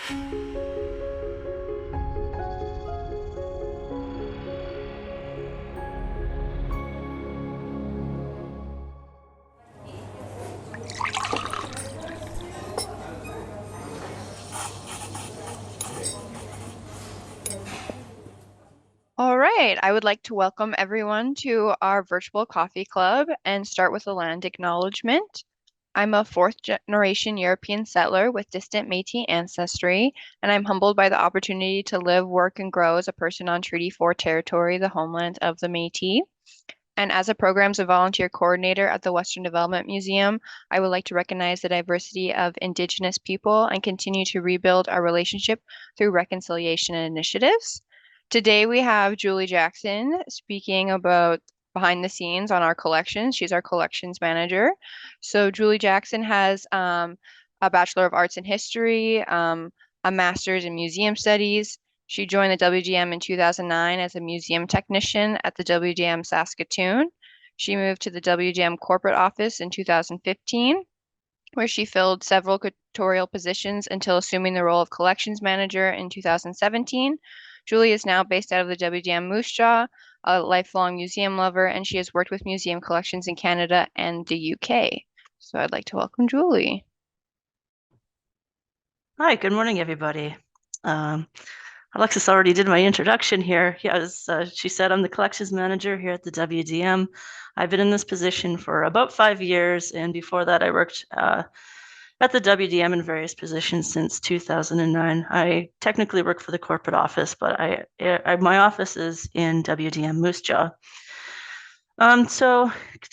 All right, I would like to welcome everyone to our virtual coffee club and start with a land acknowledgement. I'm a fourth generation European settler with distant Métis ancestry, and I'm humbled by the opportunity to live, work, and grow as a person on Treaty 4 territory, the homeland of the Métis. And as a programs and volunteer coordinator at the Western Development Museum, I would like to recognize the diversity of Indigenous people and continue to rebuild our relationship through reconciliation initiatives. Today we have Julie Jackson speaking about behind the scenes on our collections. She's our collections manager. So Julie Jackson has a Bachelor of Arts in History, a Master's in Museum Studies. She joined the WDM in 2009 as a museum technician at the WDM Saskatoon. She moved to the WDM corporate office in 2015, where she filled several curatorial positions until assuming the role of collections manager in 2017. Julie is now based out of the WDM Moose Jaw, a lifelong museum lover, and she has worked with museum collections in Canada and the UK. So I'd like to welcome Julie. Hi, good morning, everybody. Alexis already did my introduction here. Yeah, as she said, I'm the collections manager here at the WDM. I've been in this position for about 5 years, and before that, I worked at the WDM in various positions since 2009. I technically work for the corporate office, but my office is in WDM Moose Jaw. So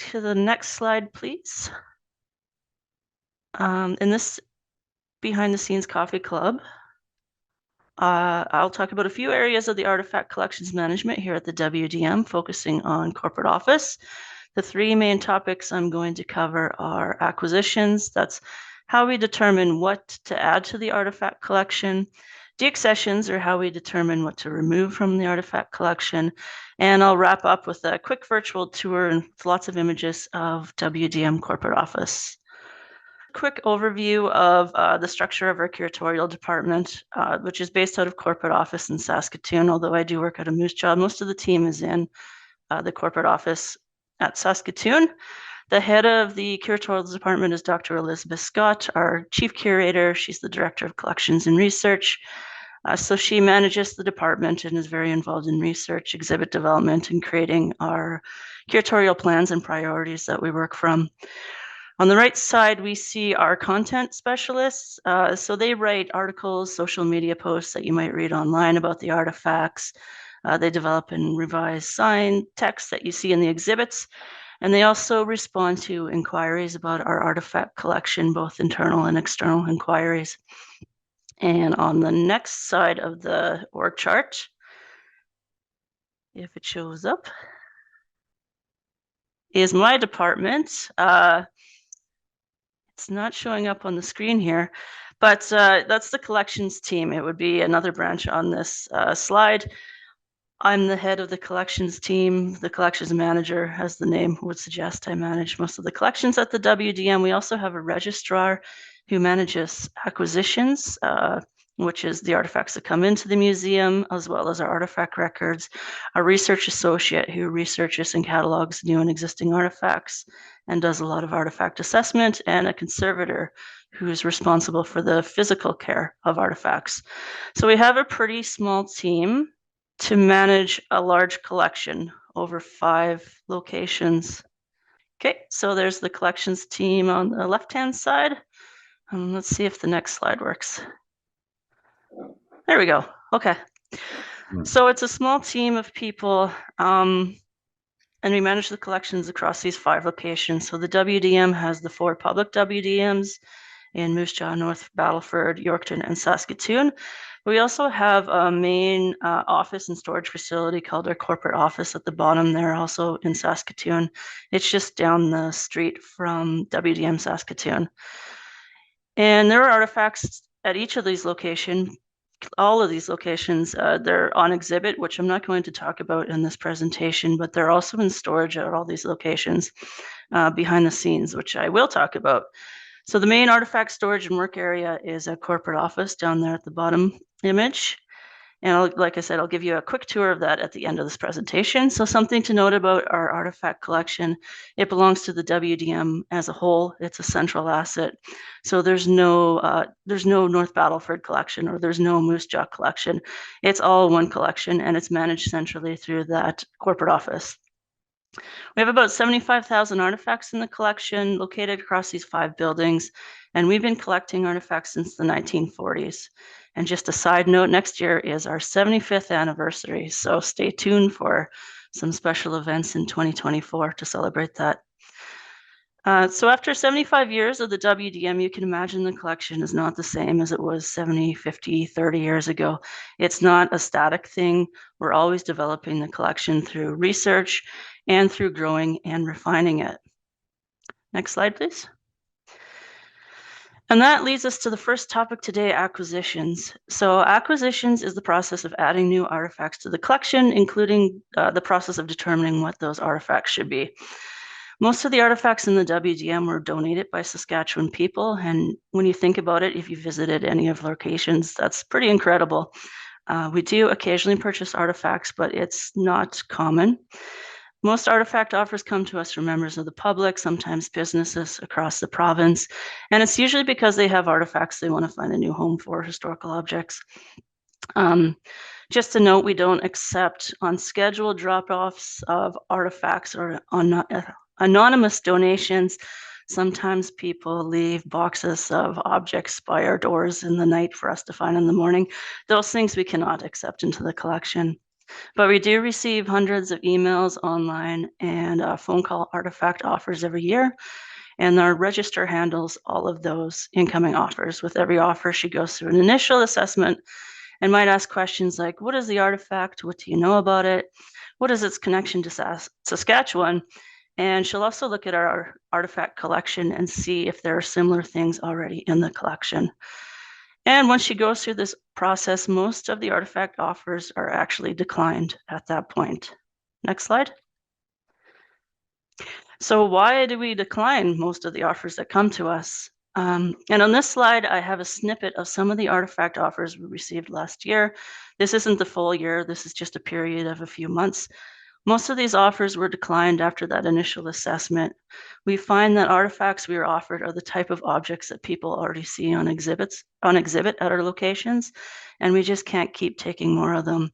to the next slide, please. In this behind the scenes coffee club, I'll talk about a few areas of the artifact collections management here at the WDM, focusing on corporate office. The three main topics I'm going to cover are acquisitions, that's how we determine what to add to the artifact collection, deaccessions, or how we determine what to remove from the artifact collection, and I'll wrap up with a quick virtual tour and lots of images of WDM corporate office. Quick overview of the structure of our curatorial department, which is based out of corporate office in Saskatoon. Although I do work at a Moose Jaw, most of the team is in the corporate office at Saskatoon. The head of the curatorial department is Dr. Elizabeth Scott, our chief curator. She's the director of collections and research. So she manages the department and is very involved in research, exhibit development, and creating our curatorial plans and priorities that we work from. On the right side, we see our content specialists. So they write articles, social media posts that you might read online about the artifacts. They develop and revise sign text that you see in the exhibits. And they also respond to inquiries about our artifact collection, both internal and external inquiries. And on the next side of the org chart, if it shows up, is my department. It's not showing up on the screen here, but that's the collections team. It would be another branch on this slide. I'm the head of the collections team. The collections manager, as the name would suggest, I manage most of the collections at the WDM. We also have a registrar who manages acquisitions, which is the artifacts that come into the museum, as well as our artifact records, a research associate who researches and catalogs new and existing artifacts and does a lot of artifact assessment, and a conservator who is responsible for the physical care of artifacts. So we have a pretty small team to manage a large collection over 5 locations. Okay, so there's the collections team on the left-hand side. Let's see if the next slide works. There we go. Okay. So it's a small team of people, and we manage the collections across these 5 locations. So the WDM has the 4 public WDMs in Moose Jaw, North Battleford, Yorkton, and Saskatoon. We also have a main office and storage facility called our corporate office at the bottom there, also in Saskatoon. It's just down the street from WDM Saskatoon. And there are artifacts at each of these locations. All of these locations, they're on exhibit, which I'm not going to talk about in this presentation, but they're also in storage at all these locations behind the scenes, which I will talk about. So the main artifact storage and work area is a corporate office down there at the bottom image. And like I said, I'll give you a quick tour of that at the end of this presentation. So something to note about our artifact collection, it belongs to the WDM as a whole. It's a central asset. So there's no North Battleford collection, or there's no Moose Jaw collection. It's all one collection, and it's managed centrally through that corporate office. We have about 75,000 artifacts in the collection located across these 5 buildings, and we've been collecting artifacts since the 1940s. And just a side note, next year is our 75th anniversary, so stay tuned for some special events in 2024 to celebrate that. So after 75 years of the WDM, you can imagine the collection is not the same as it was 70, 50, 30 years ago. It's not a static thing. We're always developing the collection through research and through growing and refining it. Next slide, please. And that leads us to the first topic today, acquisitions. So acquisitions is the process of adding new artifacts to the collection, including the process of determining what those artifacts should be. Most of the artifacts in the WDM were donated by Saskatchewan people. And when you think about it, if you visited any of the locations, that's pretty incredible. We do occasionally purchase artifacts, but it's not common. Most artifact offers come to us from members of the public, sometimes businesses across the province. And it's usually because they have artifacts they want to find a new home for, historical objects. Just to note, we don't accept unscheduled drop-offs of artifacts or anonymous donations. Sometimes people leave boxes of objects by our doors in the night for us to find in the morning. Those things we cannot accept into the collection. But we do receive hundreds of emails online and phone call artifact offers every year. And our register handles all of those incoming offers. With every offer, she goes through an initial assessment and might ask questions like, what is the artifact? What do you know about it? What is its connection to Saskatchewan? And she'll also look at our artifact collection and see if there are similar things already in the collection. And once she goes through this process, most of the artifact offers are actually declined at that point. Next slide. So why do we decline most of the offers that come to us? And on this slide, I have a snippet of some of the artifact offers we received last year. This isn't the full year. This is just a period of a few months. Most of these offers were declined after that initial assessment. We find that artifacts we are offered are the type of objects that people already see on exhibit at our locations, and we just can't keep taking more of them.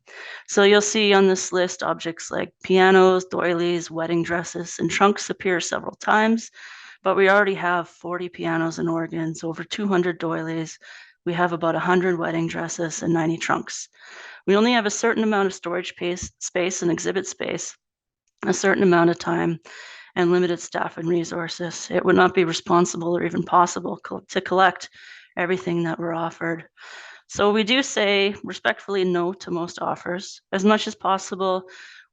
So you'll see on this list objects like pianos, doilies, wedding dresses, and trunks appear several times, but we already have 40 pianos and organs, over 200 doilies. We have about 100 wedding dresses and 90 trunks. We only have a certain amount of storage space and exhibit space, a certain amount of time, and limited staff and resources. It would not be responsible or even possible to collect everything that we're offered. So we do say respectfully no to most offers. As much as possible,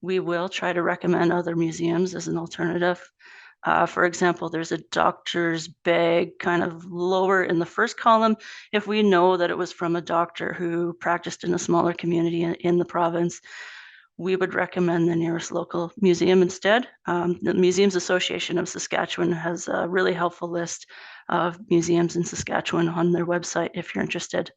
we will try to recommend other museums as an alternative. For example, there's a doctor's bag kind of lower in the first column. If we know that it was from a doctor who practiced in a smaller community in the province, we would recommend the nearest local museum instead. The Museums Association of Saskatchewan has a really helpful list of museums in Saskatchewan on their website if you're interested.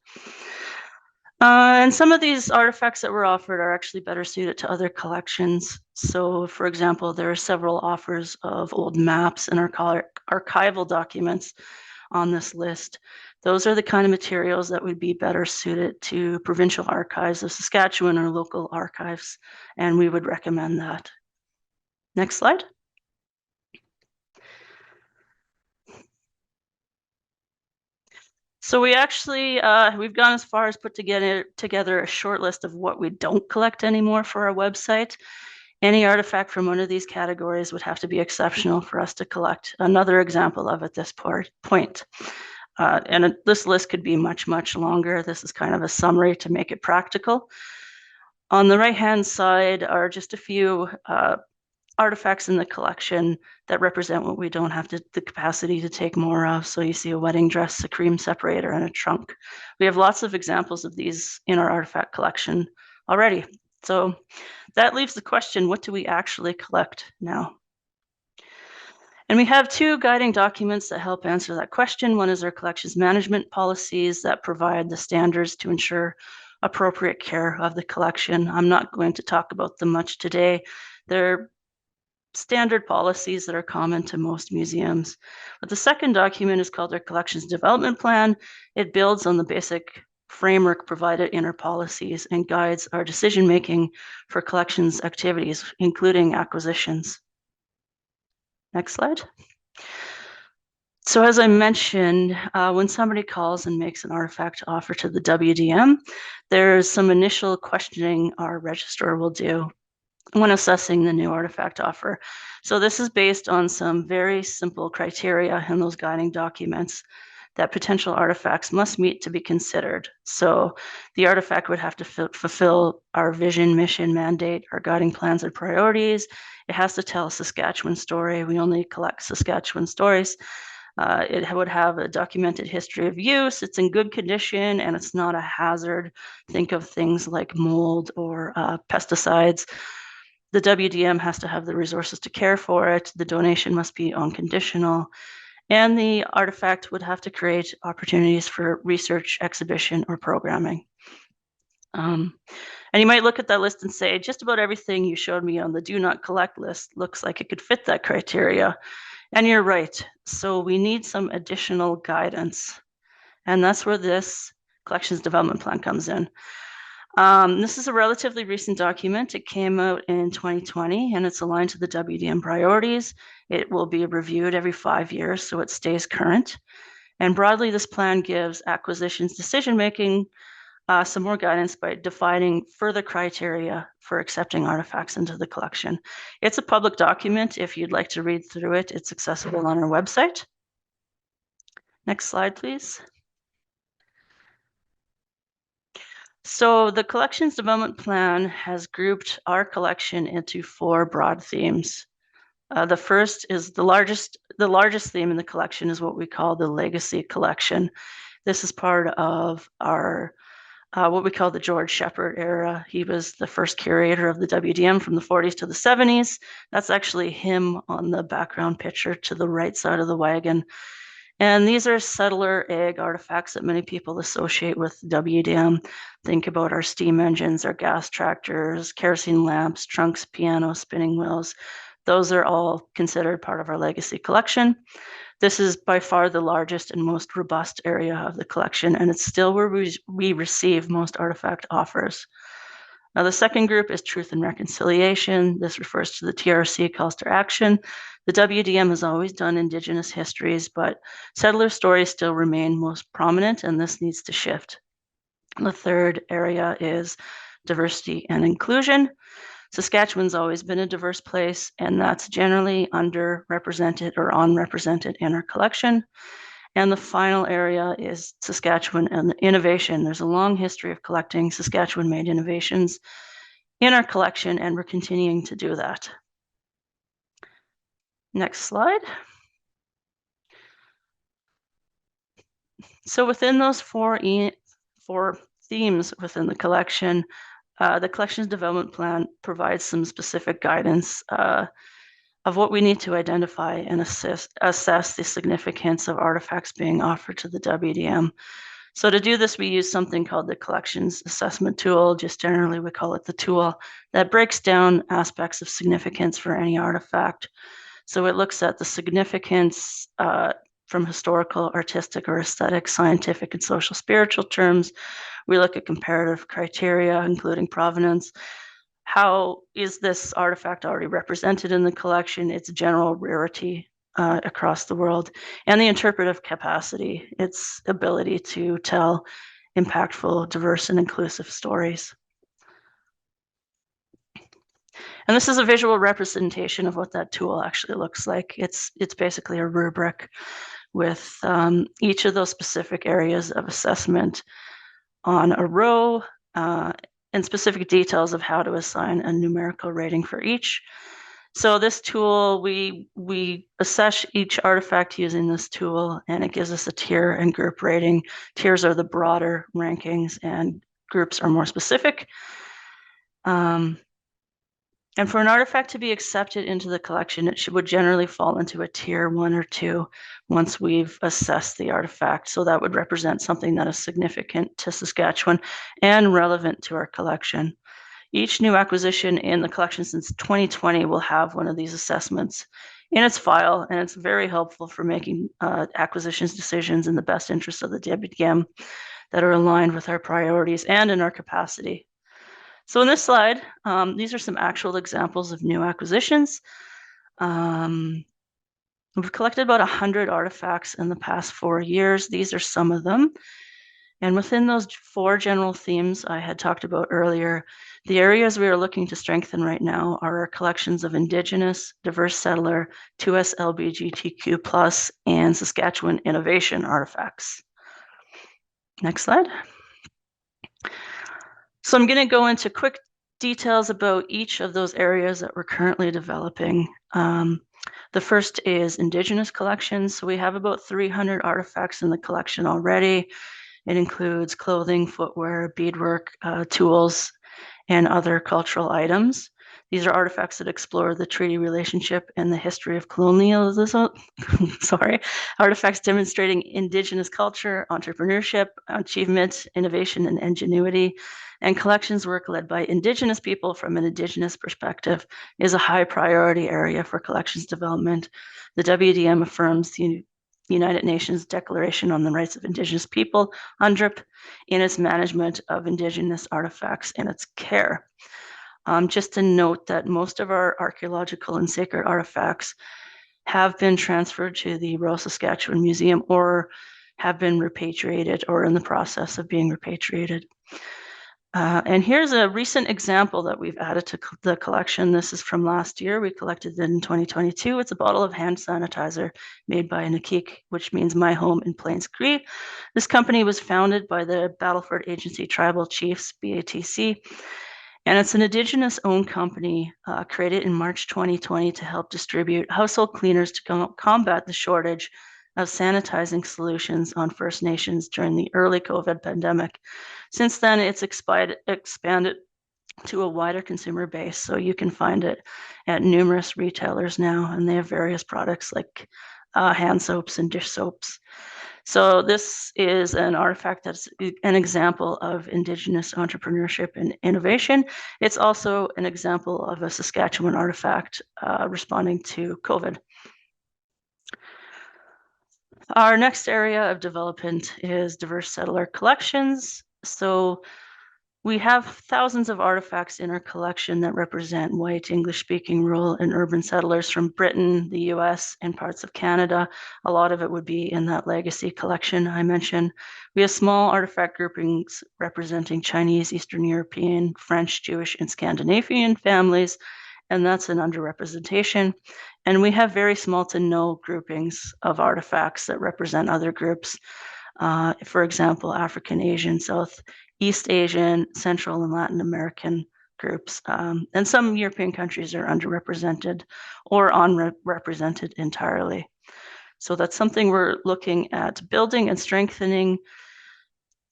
And some of these artifacts that were offered are actually better suited to other collections. So, for example, there are several offers of old maps and archival documents on this list. Those are the kind of materials that would be better suited to provincial archives of Saskatchewan or local archives, and we would recommend that. Next slide. So we actually, we've gone as far as put together a short list of what we don't collect anymore for our website. Any artifact from one of these categories would have to be exceptional for us to collect. Another example of at this point. And this list could be much, much longer. This is kind of a summary to make it practical. On the right-hand side are just a few artifacts in the collection that represent what we don't have the capacity to take more of. So you see a wedding dress, a cream separator, and a trunk. We have lots of examples of these in our artifact collection already. So that leaves the question, what do we actually collect now? And we have two guiding documents that help answer that question. One is our collections management policies that provide the standards to ensure appropriate care of the collection. I'm not going to talk about them much today. They're standard policies that are common to most museums. But the second document is called our Collections Development Plan. It builds on the basic framework provided in our policies and guides our decision-making for collections activities, including acquisitions. Next slide. So as I mentioned, when somebody calls and makes an artifact offer to the WDM, there's some initial questioning our registrar will do when assessing the new artifact offer. So this is based on some very simple criteria in those guiding documents that potential artifacts must meet to be considered. So the artifact would have to fulfill our vision, mission, mandate, our guiding plans and priorities. It has to tell a Saskatchewan story. We only collect Saskatchewan stories. It would have a documented history of use. It's in good condition and it's not a hazard. Think of things like mold or pesticides. The WDM has to have the resources to care for it. The donation must be unconditional. And the artifact would have to create opportunities for research, exhibition, or programming. And you might look at that list and say, just about everything you showed me on the do not collect list looks like it could fit that criteria. And you're right. So we need some additional guidance. And that's where this collections development plan comes in. This is a relatively recent document. It came out in 2020 and it's aligned to the WDM priorities. It will be reviewed every 5 years, so it stays current. And broadly, this plan gives acquisitions decision-making some more guidance by defining further criteria for accepting artifacts into the collection. It's a public document. If you'd like to read through it, it's accessible on our website. Next slide, please. So the collections development plan has grouped our collection into 4 broad themes. The first is the largest theme in the collection is what we call the legacy collection. This is part of our what we call the George Shepard era. He was the first curator of the WDM from the 40s to the 70s. That's actually him on the background picture to the right side of the wagon. And these are settler egg artifacts that many people associate with WDM. Think about our steam engines, our gas tractors, kerosene lamps, trunks, pianos, spinning wheels. Those are all considered part of our legacy collection. This is by far the largest and most robust area of the collection, and it's still where we receive most artifact offers. Now, the second group is Truth and Reconciliation. This refers to the TRC calls to action. The WDM has always done Indigenous histories, but settler stories still remain most prominent, and this needs to shift. The third area is diversity and inclusion. Saskatchewan's always been a diverse place, and that's generally underrepresented or unrepresented in our collection. And the final area is Saskatchewan and innovation. There's a long history of collecting Saskatchewan-made innovations in our collection, and we're continuing to do that. Next slide. So within those four themes within the collection, the collections development plan provides some specific guidance of what we need to identify and assess the significance of artifacts being offered to the WDM. So to do this, we use something called the collections assessment tool. Just generally, we call it the tool that breaks down aspects of significance for any artifact. So it looks at the significance from historical, artistic, or aesthetic, scientific, and social spiritual terms. We look at comparative criteria, including provenance. How is this artifact already represented in the collection? Its general rarity across the world, and the interpretive capacity, its ability to tell impactful, diverse, and inclusive stories. And this is a visual representation of what that tool actually looks like. It's basically a rubric with each of those specific areas of assessment on a row and specific details of how to assign a numerical rating for each. So this tool, we assess each artifact using this tool, and it gives us a tier and group rating. Tiers are the broader rankings, and groups are more specific. And for an artifact to be accepted into the collection, it would generally fall into a tier 1 or 2 once we've assessed the artifact. So that would represent something that is significant to Saskatchewan and relevant to our collection. Each new acquisition in the collection since 2020 will have one of these assessments in its file, and it's very helpful for making acquisitions decisions in the best interest of the WDM that are aligned with our priorities and in our capacity. So in this slide, these are some actual examples of new acquisitions. We've collected about 100 artifacts in the past 4 years. These are some of them. And within those 4 general themes I had talked about earlier, the areas we are looking to strengthen right now are our collections of Indigenous, diverse settler, 2S LGBTQ+, and Saskatchewan innovation artifacts. Next slide. So I'm going to go into quick details about each of those areas that we're currently developing. The first is Indigenous collections. So we have about 300 artifacts in the collection already. It includes clothing, footwear, beadwork, tools, and other cultural items. These are artifacts that explore the treaty relationship and the history of colonialism. Artifacts demonstrating Indigenous culture, entrepreneurship, achievement, innovation, and ingenuity. And collections work led by Indigenous people from an Indigenous perspective is a high priority area for collections development. The WDM affirms the United Nations Declaration on the Rights of Indigenous People, UNDRIP, in its management of Indigenous artifacts and its care. Just to note that most of our archaeological and sacred artifacts have been transferred to the Royal Saskatchewan Museum or have been repatriated or in the process of being repatriated. And here's a recent example that we've added to the collection. This is from last year. We collected it in 2022. It's a bottle of hand sanitizer made by Nakik, which means my home in Plains Cree. This company was founded by the Battleford Agency Tribal Chiefs, BATC, and it's an Indigenous-owned company created in March 2020 to help distribute household cleaners to combat the shortage of sanitizing solutions on First Nations during the early COVID pandemic. Since then, it's expanded to a wider consumer base, so you can find it at numerous retailers now, and they have various products like hand soaps and dish soaps. So this is an artifact that's an example of Indigenous entrepreneurship and innovation. It's also an example of a Saskatchewan artifact responding to COVID. Our next area of development is diverse settler collections. So we have thousands of artifacts in our collection that represent white, English-speaking rural and urban settlers from Britain, the US, and parts of Canada. A lot of it would be in that legacy collection I mentioned. We have small artifact groupings representing Chinese, Eastern European, French, Jewish, and Scandinavian families, and that's an underrepresentation. And we have very small to no groupings of artifacts that represent other groups. For example, African, Asian, Southeast Asian, Central and Latin American groups. And some European countries are underrepresented or unrepresented entirely. So that's something we're looking at building and strengthening.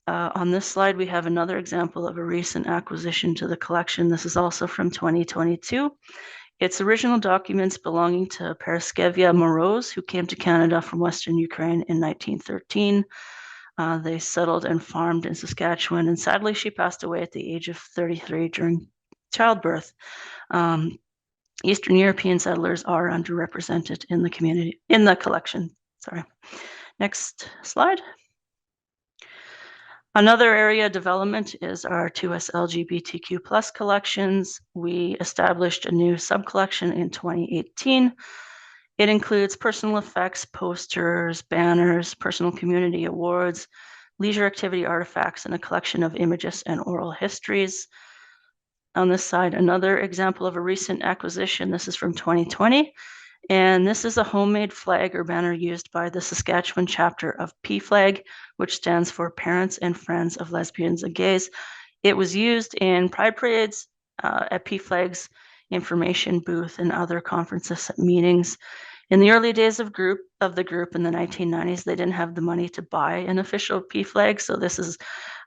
On this slide, we have another example of a recent acquisition to the collection. This is also from 2022. It's original documents belonging to Paraskevia Moroz, who came to Canada from Western Ukraine in 1913. They settled and farmed in Saskatchewan, and sadly, she passed away at the age of 33 during childbirth. Eastern European settlers are underrepresented in the community, in the collection. Sorry. Next slide. Another area of development is our 2S LGBTQ+ collections. We established a new sub-collection in 2018. It includes personal effects, posters, banners, personal community awards, leisure activity artifacts, and a collection of images and oral histories. On this side, another example of a recent acquisition. This is from 2020. And this is a homemade flag or banner used by the Saskatchewan chapter of PFLAG, which stands for Parents and Friends of Lesbians and Gays. It was used in pride parades, at PFLAG's information booth, and other conferences and meetings. In the early days of the group in the 1990s, they didn't have the money to buy an official PFLAG, so this is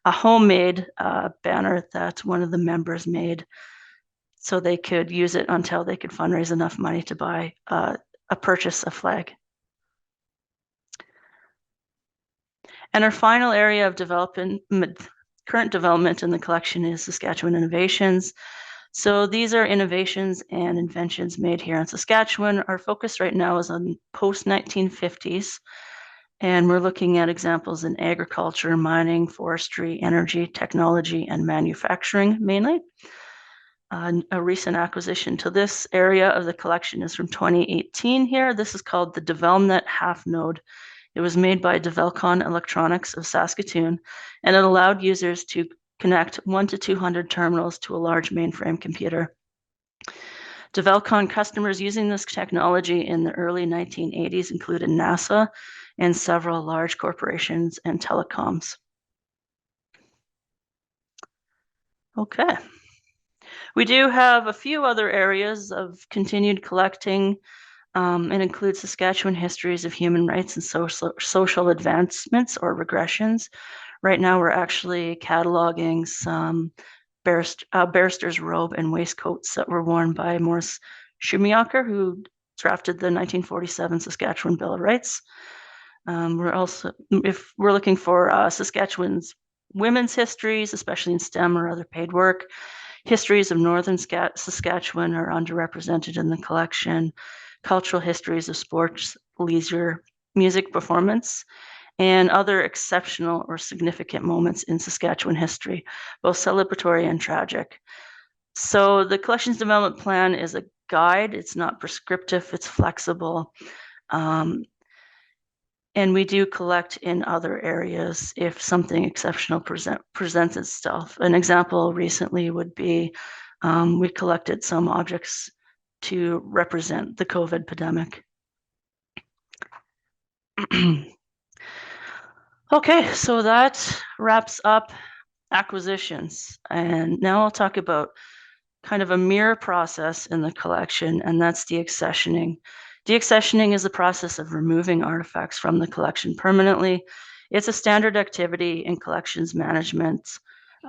a homemade banner that one of the members made. so they could use it until they could fundraise enough money to buy purchase a flag. And our final area of current development in the collection is Saskatchewan Innovations. So these are innovations and inventions made here in Saskatchewan. Our focus right now is on post-1950s, and we're looking at examples in agriculture, mining, forestry, energy, technology, and manufacturing mainly. A recent acquisition to this area of the collection is from 2018 here. This is called the DevelopNet Half Node. It was made by Develcon Electronics of Saskatoon, and it allowed users to connect 1 to 200 terminals to a large mainframe computer. Develcon customers using this technology in the early 1980s included NASA and several large corporations and telecoms. Okay. We do have a few other areas of continued collecting. It includes Saskatchewan histories of human rights and social advancements or regressions. Right now, we're actually cataloging some barrister's robe and waistcoats that were worn by Morris Schumacher, who drafted the 1947 Saskatchewan Bill of Rights. If we're looking for Saskatchewan's women's histories, especially in STEM or other paid work, histories of northern Saskatchewan are underrepresented in the collection. Cultural histories of sports, leisure, music performance, and other exceptional or significant moments in Saskatchewan history, both celebratory and tragic. So the collections development plan is a guide. It's not prescriptive, it's flexible. And we do collect in other areas if something exceptional presents itself. An example recently would be we collected some objects to represent the COVID pandemic. Okay, so that wraps up acquisitions. And now I'll talk about kind of a mirror process in the collection, and that's deaccessioning. Deaccessioning is the process of removing artifacts from the collection permanently. It's a standard activity in collections management.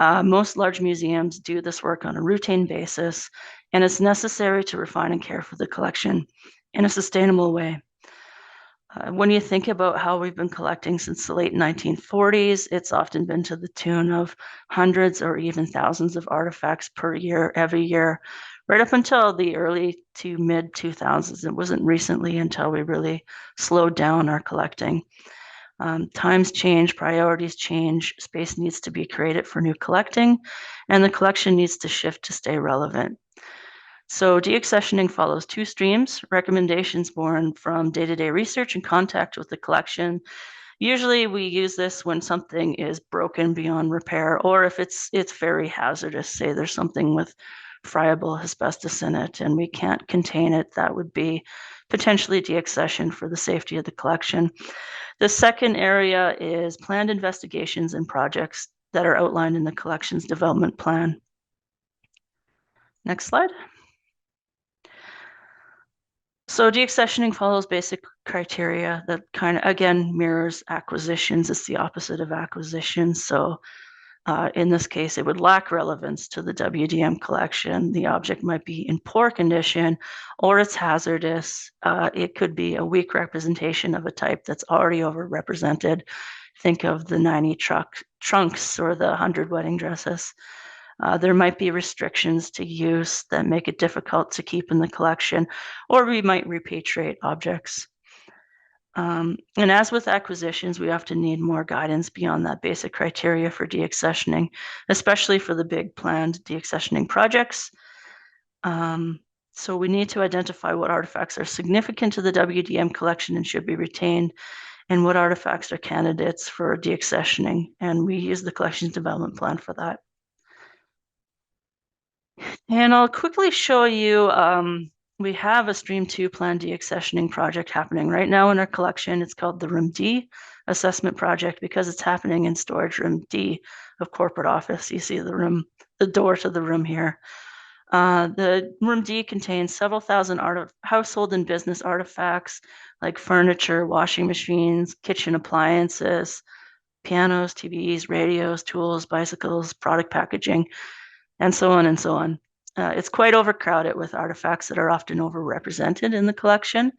Most large museums do this work on a routine basis, and it's necessary to refine and care for the collection in a sustainable way. When you think about how we've been collecting since the late 1940s, it's often been to the tune of hundreds or even thousands of artifacts per year, every year, right up until the early to mid 2000s. It wasn't recently until we really slowed down our collecting. Times change, priorities change, space needs to be created for new collecting, and the collection needs to shift to stay relevant. So deaccessioning follows two streams: recommendations born from day-to-day research and contact with the collection. Usually we use this when something is broken beyond repair, or if it's very hazardous, say there's something with friable asbestos in it and we can't contain it, that would be potentially deaccession for the safety of the collection. The second area is planned investigations and projects that are outlined in the collection's development plan. Next slide. So deaccessioning follows basic criteria that kind of, again, mirrors acquisitions. It's the opposite of acquisitions. So in this case, it would lack relevance to the WDM collection. The object might be in poor condition or it's hazardous. It could be a weak representation of a type that's already overrepresented. Think of the 90 trunks or the 100 wedding dresses. There might be restrictions to use that make it difficult to keep in the collection, or we might repatriate objects. And as with acquisitions, we often need more guidance beyond that basic criteria for deaccessioning, especially for the big planned deaccessioning projects. So we need to identify what artifacts are significant to the WDM collection and should be retained, and what artifacts are candidates for deaccessioning. And we use the collections development plan for that. And I'll quickly show you, we have a Stream 2 planned deaccessioning project happening right now in our collection. It's called the Room D Assessment Project because it's happening in Storage Room D of Corporate Office. You see the door to the room here. The Room D contains several thousand household and business artifacts like furniture, washing machines, kitchen appliances, pianos, TVs, radios, tools, bicycles, product packaging, and so on and so on. It's quite overcrowded with artifacts that are often overrepresented in the collection.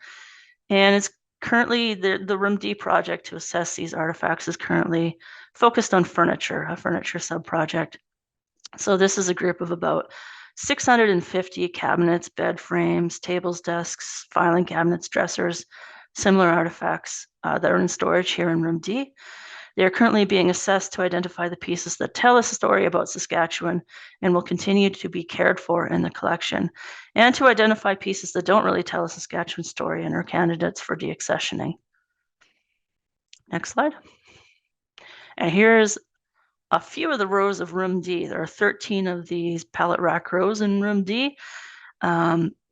And it's currently the Room D project to assess these artifacts is currently focused on furniture, a furniture sub-project. So this is a group of about 650 cabinets, bed frames, tables, desks, filing cabinets, dressers, similar artifacts that are in storage here in Room D. They are currently being assessed to identify the pieces that tell us a story about Saskatchewan and will continue to be cared for in the collection, and to identify pieces that don't really tell a Saskatchewan story and are candidates for deaccessioning. Next slide. And here's a few of the rows of Room D. There are 13 of these pallet rack rows in Room D.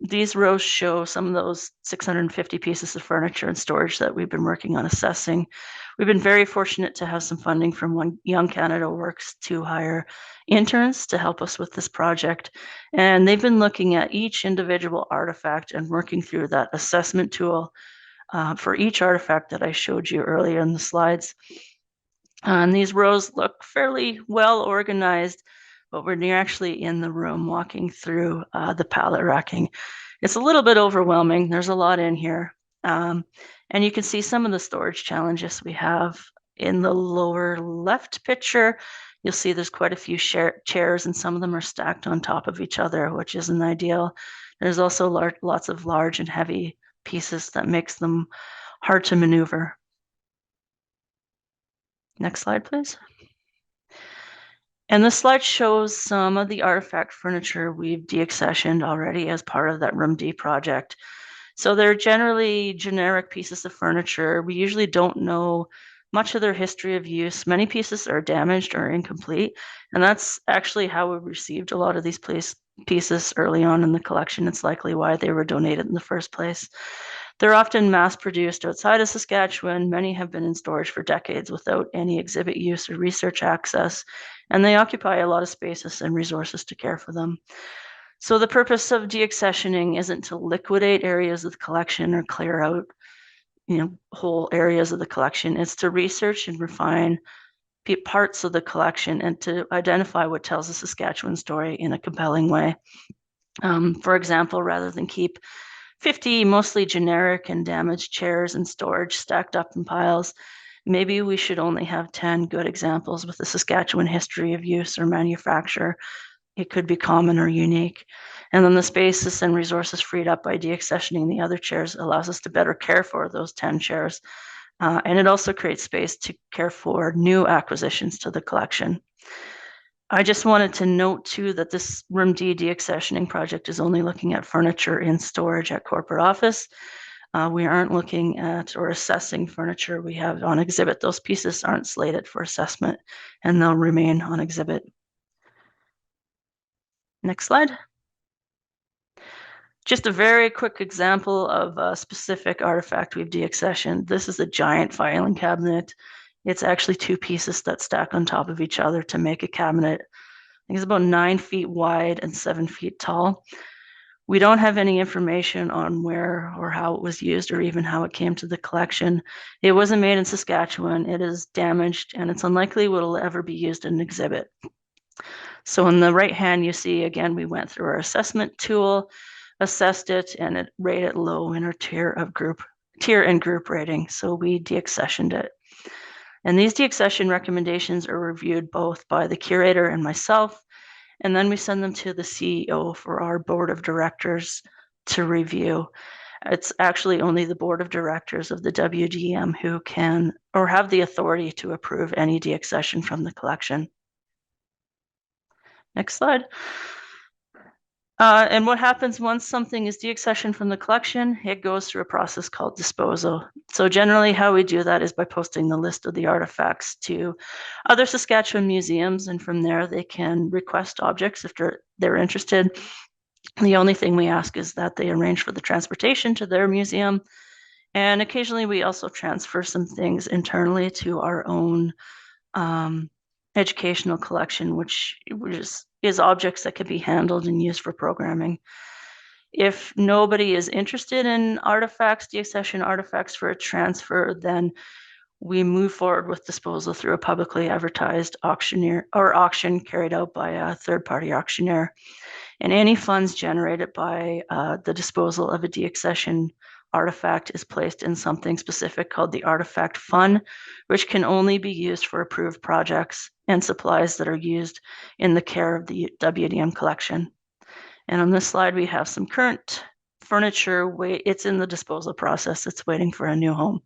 These rows show some of those 650 pieces of furniture and storage that we've been working on assessing. We've been very fortunate to have some funding from Young Canada Works to hire interns to help us with this project. And they've been looking at each individual artifact and working through that assessment tool for each artifact that I showed you earlier in the slides. And these rows look fairly well organized, but when you're actually in the room walking through the pallet racking, it's a little bit overwhelming. There's a lot in here. And you can see some of the storage challenges we have in the lower left picture. You'll see there's quite a few chairs, and some of them are stacked on top of each other, which isn't ideal. There's also lots of large and heavy pieces that makes them hard to maneuver. Next slide, please. And this slide shows some of the artifact furniture we've deaccessioned already as part of that Room D project. So they're generally generic pieces of furniture. We usually don't know much of their history of use. Many pieces are damaged or incomplete, and that's actually how we received a lot of these pieces early on in the collection. It's likely why they were donated in the first place. They're often mass-produced outside of Saskatchewan. Many have been in storage for decades without any exhibit use or research access, and they occupy a lot of spaces and resources to care for them. So the purpose of deaccessioning isn't to liquidate areas of the collection or clear out, whole areas of the collection. It's to research and refine parts of the collection and to identify what tells a Saskatchewan story in a compelling way. For example, rather than keep 50 mostly generic and damaged chairs in storage stacked up in piles, maybe we should only have 10 good examples with a Saskatchewan history of use or manufacture. It could be common or unique. And then the spaces and resources freed up by deaccessioning the other chairs allows us to better care for those 10 chairs. And it also creates space to care for new acquisitions to the collection. I just wanted to note too that this Room D deaccessioning project is only looking at furniture in storage at corporate office. We aren't looking at or assessing furniture we have on exhibit. Those pieces aren't slated for assessment, and they'll remain on exhibit. Next slide. Just a very quick example of a specific artifact we've deaccessioned. This is a giant filing cabinet. It's actually two pieces that stack on top of each other to make a cabinet. I think it's about 9 feet wide and 7 feet tall. We don't have any information on where or how it was used or even how it came to the collection. It wasn't made in Saskatchewan. It is damaged, and it's unlikely it will ever be used in an exhibit. So on the right hand, you see, again, we went through our assessment tool, assessed it, and it rated low in our tier and group rating. So we deaccessioned it. And these deaccession recommendations are reviewed both by the curator and myself, and then we send them to the CEO for our board of directors to review. It's actually only the board of directors of the WDM who can or have the authority to approve any deaccession from the collection. Next slide. And what happens once something is deaccessioned from the collection, it goes through a process called disposal. So generally how we do that is by posting the list of the artifacts to other Saskatchewan museums, and from there they can request objects if they're interested. The only thing we ask is that they arrange for the transportation to their museum. And occasionally we also transfer some things internally to our own educational collection, which is objects that can be handled and used for programming. If nobody is interested in artifacts, deaccession artifacts for a transfer, then we move forward with disposal through a publicly advertised auction carried out by a third-party auctioneer. And any funds generated by the disposal of a deaccession artifact is placed in something specific called the artifact fund, which can only be used for approved projects and supplies that are used in the care of the WDM collection. And on this slide, we have some current furniture. It's in the disposal process. It's waiting for a new home.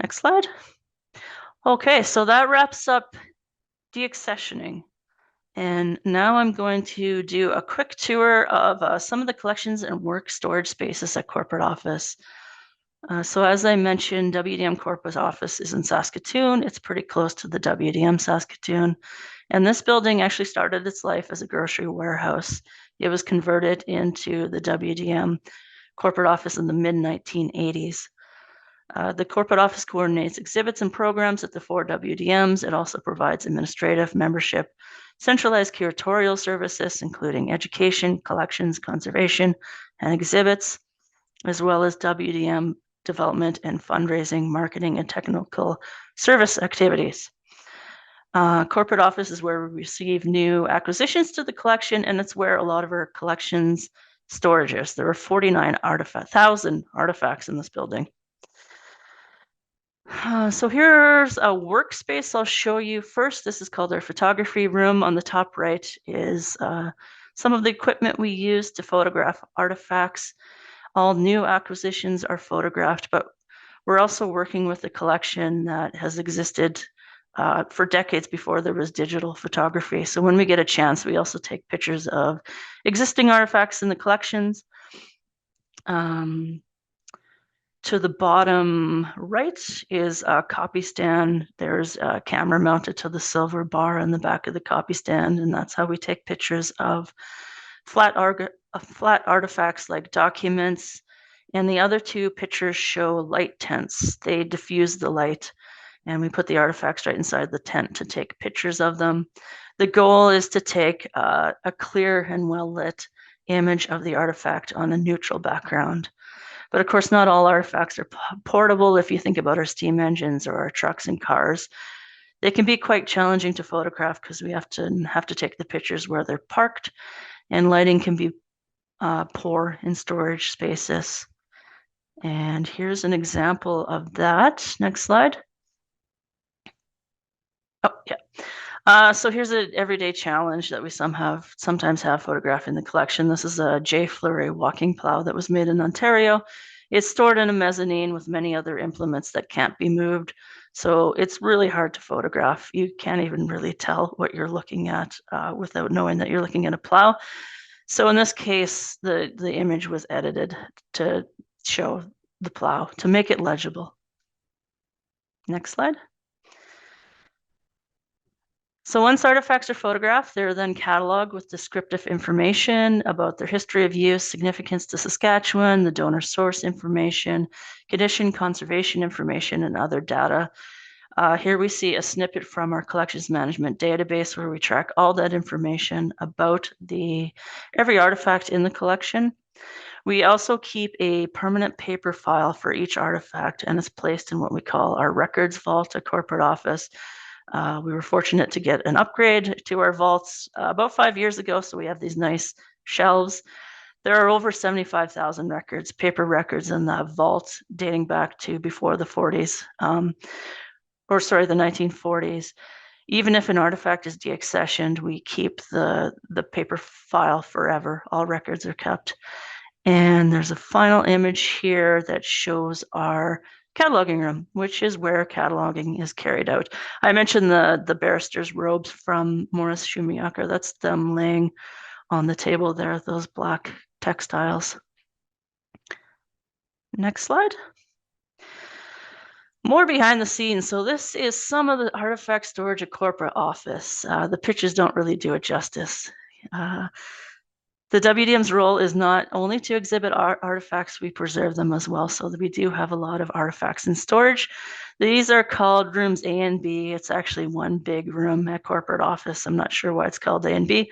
Next slide. Okay, so that wraps up deaccessioning. And now I'm going to do a quick tour of some of the collections and work storage spaces at corporate office. So as I mentioned, WDM Corpus office is in Saskatoon. It's pretty close to the WDM Saskatoon. And this building actually started its life as a grocery warehouse. It was converted into the WDM corporate office in the mid-1980s. The corporate office coordinates exhibits and programs at the 4 WDMs. It also provides administrative, membership, centralized curatorial services, including education, collections, conservation, and exhibits, as well as WDM development and fundraising, marketing, and technical service activities. Corporate office is where we receive new acquisitions to the collection, and it's where a lot of our collections storage is. There are 49,000 artifacts in this building. So here's a workspace I'll show you first. This is called our photography room. On the top right is some of the equipment we use to photograph artifacts. All new acquisitions are photographed, but we're also working with a collection that has existed for decades before there was digital photography. So when we get a chance, we also take pictures of existing artifacts in the collections. To the bottom right is a copy stand. There's a camera mounted to the silver bar in the back of the copy stand, and that's how we take pictures of flat artifacts like documents. And the other two pictures show light tents. They diffuse the light, and we put the artifacts right inside the tent to take pictures of them. The goal is to take a clear and well-lit image of the artifact on a neutral background. But of course, not all artifacts are portable. If you think about our steam engines or our trucks and cars, they can be quite challenging to photograph because we have to take the pictures where they're parked, and lighting can be poor in storage spaces. And here's an example of that. Next slide. Oh, yeah. So here's an everyday challenge that we sometimes have photographing the collection. This is a J. Fleury walking plow that was made in Ontario. It's stored in a mezzanine with many other implements that can't be moved. So it's really hard to photograph. You can't even really tell what you're looking at without knowing that you're looking at a plow. So in this case, the image was edited to show the plow, to make it legible. Next slide. So once artifacts are photographed, they're then cataloged with descriptive information about their history of use, significance to Saskatchewan, the donor source information, condition conservation information, and other data. Here we see a snippet from our collections management database where we track all that information about every artifact in the collection. We also keep a permanent paper file for each artifact, and it's placed in what we call our records vault at corporate office. We were fortunate to get an upgrade to our vaults about 5 years ago, so we have these nice shelves. There are over 75,000 records, paper records in that vault dating back to before the 40s, the 1940s. Even if an artifact is deaccessioned, we keep the paper file forever. All records are kept. And there's a final image here that shows our cataloging room, which is where cataloging is carried out. I mentioned the barrister's robes from Morris Schumacher. That's them laying on the table there, those black textiles. Next slide. More behind the scenes. So this is some of the artifact storage at corporate office. The pictures don't really do it justice. The WDM's role is not only to exhibit our artifacts, we preserve them as well. So we do have a lot of artifacts in storage. These are called rooms A and B. It's actually one big room at corporate office. I'm not sure why it's called A and B.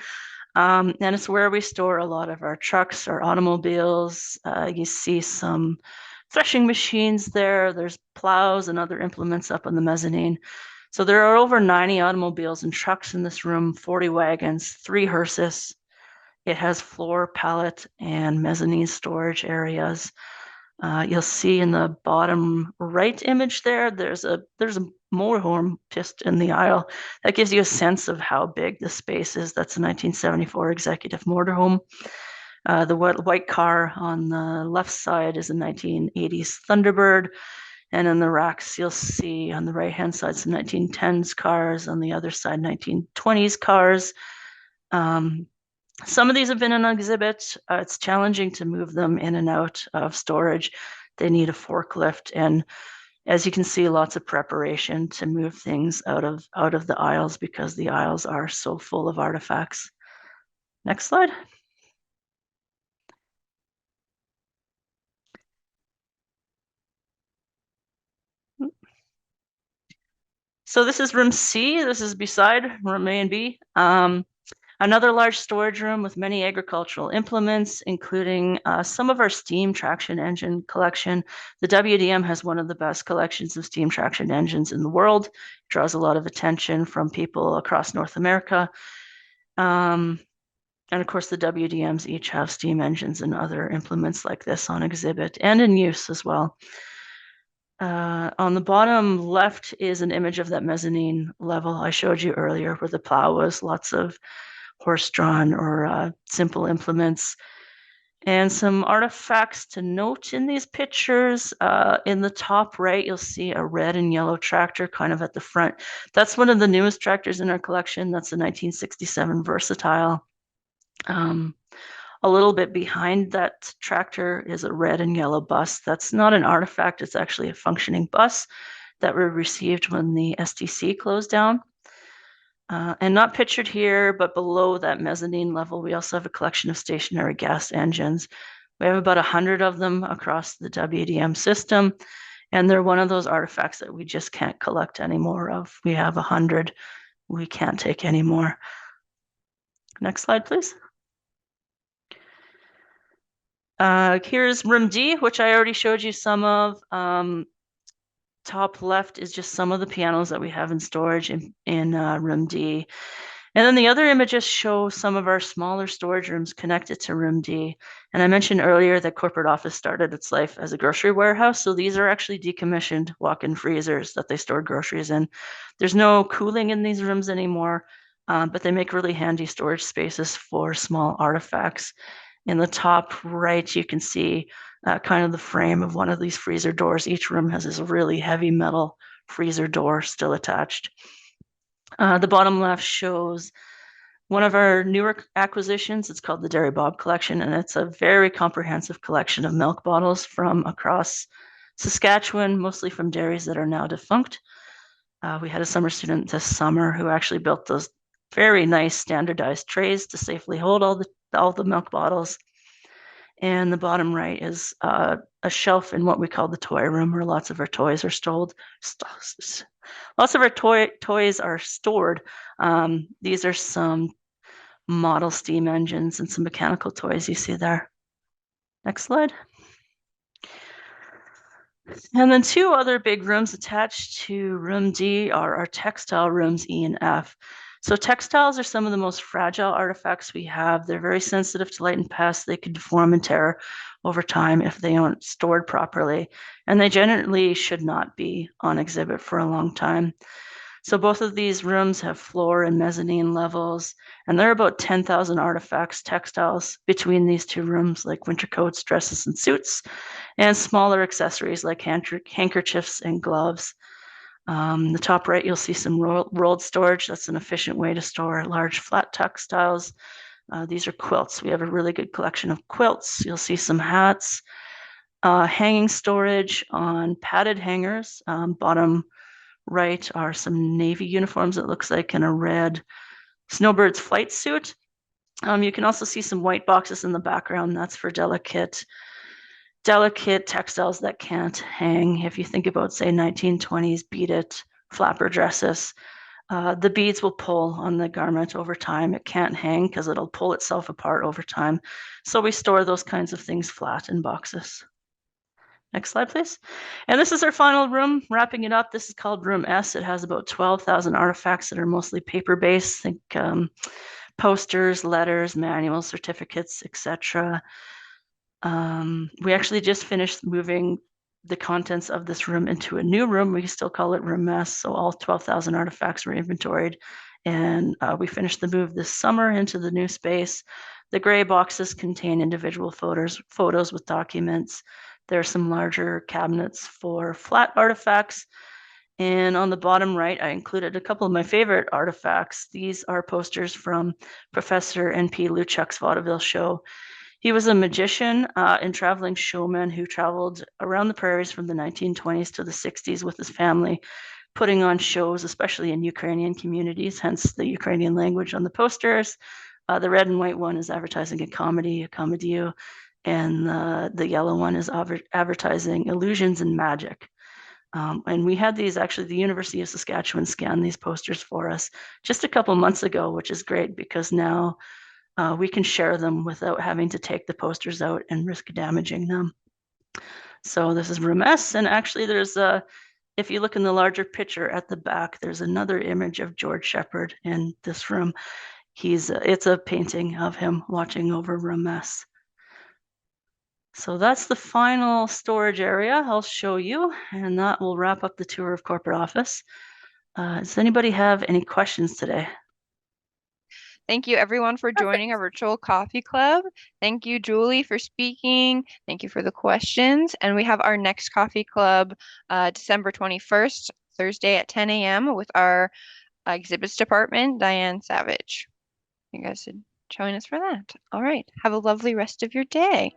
And it's where we store a lot of our trucks, our automobiles. You see some threshing machines there. There's plows and other implements up on the mezzanine. So there are over 90 automobiles and trucks in this room, 40 wagons, 3 hearses. It has floor, pallet, and mezzanine storage areas. You'll see in the bottom right image there's a motorhome just in the aisle. That gives you a sense of how big the space is. That's a 1974 executive motorhome. The white car on the left side is a 1980s Thunderbird. And in the racks, you'll see on the right-hand side some 1910s cars, on the other side, 1920s cars. Some of these have been in exhibit. It's challenging to move them in and out of storage. They need a forklift, and as you can see, lots of preparation to move things out of the aisles because the aisles are so full of artifacts. Next slide. So this is room C. This is beside room A and B. Another large storage room with many agricultural implements, including some of our steam traction engine collection. The WDM has one of the best collections of steam traction engines in the world. It draws a lot of attention from people across North America. And of course, the WDMs each have steam engines and other implements like this on exhibit and in use as well. On the bottom left is an image of that mezzanine level I showed you earlier where the plow was, lots of horse-drawn or simple implements. And some artifacts to note in these pictures. In the top right, you'll see a red and yellow tractor kind of at the front. That's one of the newest tractors in our collection. That's a 1967 Versatile. A little bit behind that tractor is a red and yellow bus. That's not an artifact, it's actually a functioning bus that we received when the STC closed down. And not pictured here, but below that mezzanine level, we also have a collection of stationary gas engines. We have about 100 of them across the WDM system, and they're one of those artifacts that we just can't collect any more of. We have 100, we can't take any more. Next slide, please. Here's room D, which I already showed you some of. Top left is just some of the pianos that we have in storage in room D. And then the other images show some of our smaller storage rooms connected to room D. And I mentioned earlier that corporate office started its life as a grocery warehouse. So these are actually decommissioned walk-in freezers that they stored groceries in. There's no cooling in these rooms anymore, but they make really handy storage spaces for small artifacts. In the top right, you can see kind of the frame of one of these freezer doors. Each room has this really heavy metal freezer door still attached. The bottom left shows one of our newer acquisitions. It's called the Dairy Bob Collection, and it's a very comprehensive collection of milk bottles from across Saskatchewan, mostly from dairies that are now defunct. We had a summer student this summer who actually built those very nice standardized trays to safely hold all the milk bottles. And the bottom right is a shelf in what we call the toy room, where lots of our toys are stored. Lots of our toys are stored. These are some model steam engines and some mechanical toys you see there. Next slide. And then 2 other big rooms attached to room D are our textile rooms E and F. So textiles are some of the most fragile artifacts we have. They're very sensitive to light and pests. They can deform and tear over time if they aren't stored properly. And they generally should not be on exhibit for a long time. So both of these rooms have floor and mezzanine levels, and there are about 10,000 artifacts, textiles between these 2 rooms, like winter coats, dresses, and suits, and smaller accessories like handkerchiefs and gloves. The top right, you'll see some rolled storage. That's an efficient way to store large flat textiles. These are quilts. We have a really good collection of quilts. You'll see some hats, hanging storage on padded hangers. Bottom right are some Navy uniforms, it looks like, in a red snowbird's flight suit. You can also see some white boxes in the background. That's for delicate textiles that can't hang. If you think about, say, 1920s beaded flapper dresses, the beads will pull on the garment over time. It can't hang because it'll pull itself apart over time. So we store those kinds of things flat in boxes. Next slide, please. And this is our final room, wrapping it up. This is called Room S. It has about 12,000 artifacts that are mostly paper-based. Think posters, letters, manuals, certificates, etc. We actually just finished moving the contents of this room into a new room. We still call it Room S. So all 12,000 artifacts were inventoried. And we finished the move this summer into the new space. The gray boxes contain individual photos with documents. There are some larger cabinets for flat artifacts. And on the bottom right, I included a couple of my favorite artifacts. These are posters from Professor N.P. Luchuk's vaudeville show. He was a magician and traveling showman who traveled around the prairies from the 1920s to the 60s with his family, putting on shows, especially in Ukrainian communities, hence the Ukrainian language on the posters. The red and white one is advertising a comedy, a comédie, and the yellow one is advertising illusions and magic. And we had these actually, the University of Saskatchewan scanned these posters for us just a couple months ago, which is great because now we can share them without having to take the posters out and risk damaging them. So this is room S, and actually there's a, if you look in the larger picture at the back, there's another image of George Shepherd in this room. It's a painting of him watching over room S. So that's the final storage area I'll show you, and that will wrap up the tour of corporate office. Does anybody have any questions today? Thank you everyone for joining our virtual coffee club. Thank you, Julie, for speaking. Thank you for the questions. And we have our next coffee club December 21st, Thursday at 10 a.m. with our exhibits department, Diane Savage. You guys should join us for that. All right. Have a lovely rest of your day.